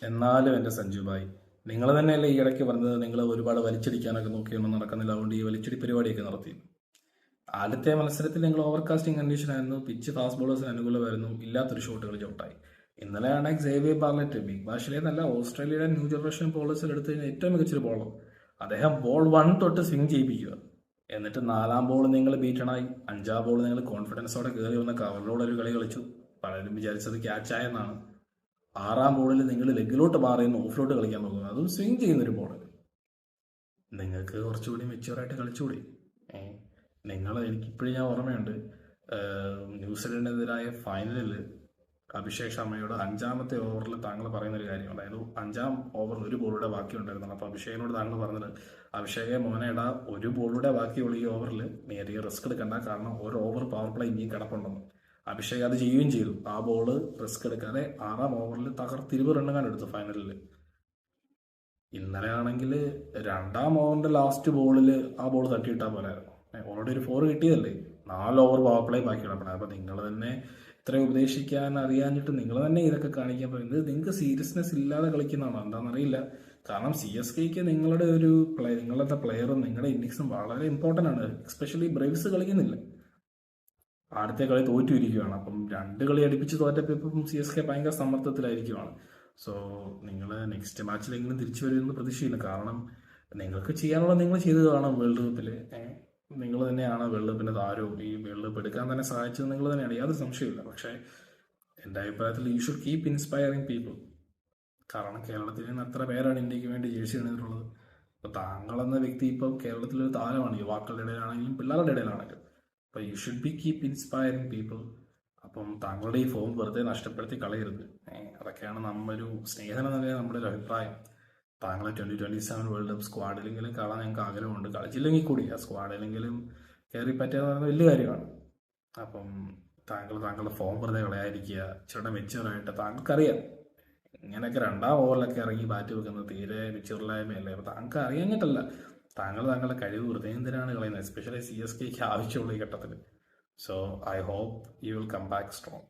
എന്നാലും എൻ്റെ സഞ്ജു ഭായ്, നിങ്ങൾ തന്നെയല്ലേ ഈ ഇടയ്ക്ക് പറഞ്ഞത് നിങ്ങൾ ഒരുപാട് വലിച്ചടിക്കാനൊക്കെ നോക്കിയൊന്നും നടക്കുന്നില്ല, അതുകൊണ്ട് ഈ വലിച്ചടി പരിപാടിയൊക്കെ നടത്തി. ആദ്യത്തെ മത്സരത്തിൽ നിങ്ങൾ ഓവർകാസ്റ്റിംഗ് കണ്ടീഷൻ ആയിരുന്നു, പിച്ച് ഫാസ്റ്റ് ബോളേഴ്സിന് അനുകൂലമായിരുന്നു, ഇല്ലാത്തൊരു ഷോട്ടുകൾ ചവിട്ടായി. ഇന്നലെയാണ് സേവിയർ ബാർലറ്റ് ബിഗ് ബാഷിലെ നല്ല ഓസ്ട്രേലിയയുടെ ന്യൂ ജനറേഷൻ ബോളേഴ്സിൽ എടുത്ത് കഴിഞ്ഞാൽ ഏറ്റവും മികച്ചൊരു ബോളർ. അദ്ദേഹം ബോൾ 1 തൊട്ട് സ്വിംഗ് ചെയ്യിപ്പിക്കുക. എന്നിട്ട് 4-ാം ബോൾ നിങ്ങൾ ബീറ്റണായി, 5-ാം ബോൾ നിങ്ങൾ കോൺഫിഡൻസോടെ കയറി വന്ന കവറിലൂടെ കളി കളിച്ചു. പലരും വിചാരിച്ചത് ക്യാച്ചായെന്നാണ്. 6-ാം ബോളിൽ നിങ്ങൾ ലെഗിലോട്ട് മാറിയെന്ന് ഓഫിലോട്ട് കളിക്കാൻ നോക്കുന്നത്, അതും സ്വിംഗ് ചെയ്യുന്നൊരു ബോൾ. നിങ്ങൾക്ക് കുറച്ചുകൂടി മെച്യൂറായിട്ട് കളിച്ചുകൂടി. എനിക്കിപ്പോഴും ഞാൻ ഓർമ്മയുണ്ട്, ന്യൂസിലൻഡിനെതിരായ ഫൈനലിൽ അഭിഷേക് ശർമ്മയോട് 5-ാമത്തെ ഓവറിൽ താങ്കൾ പറയുന്നൊരു കാര്യം, അതായത് 5-ാം ഓവർ ഒരു ബോളൂടെ ബാക്കി ഉണ്ടായിരുന്നു. അപ്പോൾ അഭിഷേകിനോട് താങ്കൾ പറഞ്ഞത്, അഭിഷേകെ മോനേടാ, ഒരു ബോളൂടെ ബാക്കിയുള്ള ഈ ഓവറിൽ നീ അധികം റിസ്ക് എടുക്കണ്ട, കാരണം ഒരു ഓവർ പവർ പ്ലേ ഇനിയും കിടപ്പുണ്ടെന്ന്. അഭിഷേക് അത് ചെയ്യുകയും ചെയ്തു. ആ ബോള് റിസ്ക് എടുക്കാതെ 6-ാം ഓവറിൽ തകർത്തിരുവ് റണ്ണുകാൻ എടുത്തു ഫൈനലിൽ. ഇന്നലെ ആണെങ്കിൽ 2-ാം ഓവറിന്റെ ലാസ്റ്റ് ബോളിൽ ആ ബോൾ തട്ടിയിട്ടാൽ പോലായിരുന്നു. ഓൾറെഡി ഒരു 4 കിട്ടിയതല്ലേ, 4 ഓവർ പവർ പ്ലേ ബാക്കി കിടപ്പണം. അപ്പോൾ നിങ്ങൾ തന്നെ ഇത്ര ഉപദേശിക്കാൻ അറിയാഞ്ഞിട്ട് നിങ്ങൾ തന്നെ ഇതൊക്കെ കാണിക്കാൻ പറയുന്നത്, നിങ്ങൾക്ക് സീരിയസ്നെസ് ഇല്ലാതെ കളിക്കുന്നതാണോ എന്താണെന്നറിയില്ല. കാരണം CSKക്ക് നിങ്ങളുടെ പ്ലെയറും നിങ്ങളുടെ ഇന്നിങ്സും വളരെ ഇമ്പോർട്ടൻ്റ് ആണ്. എസ്പെഷ്യലി ബ്രേവ്സ് കളിക്കുന്നില്ല, ആദ്യത്തെ കളി തോറ്റിരിക്കുകയാണ്. അപ്പം 2 കളി അടുപ്പിച്ച് തോറ്റപ്പോൾ ഇപ്പം CSK ഭയങ്കര സമ്മർദ്ദത്തിലായിരിക്കുവാണ്. സോ നിങ്ങൾ നെക്സ്റ്റ് മാച്ചിലെങ്കിലും തിരിച്ചു വരുമെന്ന് പ്രതീക്ഷയില്ല. കാരണം നിങ്ങൾക്ക് ചെയ്യാനുള്ള നിങ്ങൾ ചെയ്തത് കാണാം. വേൾഡ് കപ്പിൽ നിങ്ങൾ തന്നെയാണ് വേൾഡ് കപ്പിൻ്റെ താരവും, ഈ വേൾഡ് കപ്പ് എടുക്കാൻ തന്നെ സഹായിച്ചത് നിങ്ങൾ തന്നെയാണ്, യാതൊരു സംശയമില്ല. പക്ഷേ എൻ്റെ അഭിപ്രായത്തിൽ you should keep inspiring people. കാരണം കേരളത്തിൽ നിന്ന് എത്ര പേരാണ് ഇന്ത്യക്ക് വേണ്ടി ജേഴ്സി അണിഞ്ഞിട്ടുള്ളത്. ഇപ്പോൾ താങ്കളെന്ന വ്യക്തി ഇപ്പോൾ കേരളത്തിലൊരു താരമാണ്, യുവാക്കളുടെ ഇടയിലാണെങ്കിലും പിള്ളേരുടെ ഇടയിലാണെങ്കിലും. അപ്പോൾ you should be keep inspiring people. അപ്പം താങ്കളുടെ ഈ ഫോം വെറുതെ നഷ്ടപ്പെടുത്തി കളയരുത്. അതൊക്കെയാണ് നമ്മൊരു സ്നേഹം എന്ന നമ്മുടെ ഒരു അഭിപ്രായം. താങ്കളെ 2027 വേൾഡ് കപ്പ് സ്ക്വാഡിലെങ്കിലും കാണാൻ ഞങ്ങൾക്ക് ആഗ്രഹമുണ്ട്. കളിച്ചില്ലെങ്കിൽ കൂടി ആ സ്ക്വാഡിലെങ്കിലും കയറി പറ്റുക എന്ന് വലിയ കാര്യമാണ്. അപ്പം താങ്കളുടെ ഫോം വെറുതെ കളയാതിരിക്കുക, ഇച്ചിരി മെച്ചുവറായിട്ട്. താങ്കൾക്കറിയാം ഇങ്ങനെയൊക്കെ 2-ാം ഓവറിലൊക്കെ ഇറങ്ങി ബാറ്റ് വെക്കുന്നത് തീരെ മെച്ചുവറിലായ്മയല്ലേ. അപ്പോൾ താങ്കൾക്ക് അറിയാഞ്ഞിട്ടല്ല, താങ്കളുടെ കഴിവ് വെറുതെ എന്തിനാണ് കളയുന്നത്, എസ്പെഷ്യലി CSKക്ക് ആവശ്യമുള്ള ഈ ഘട്ടത്തിൽ. So I hope you will come back strong.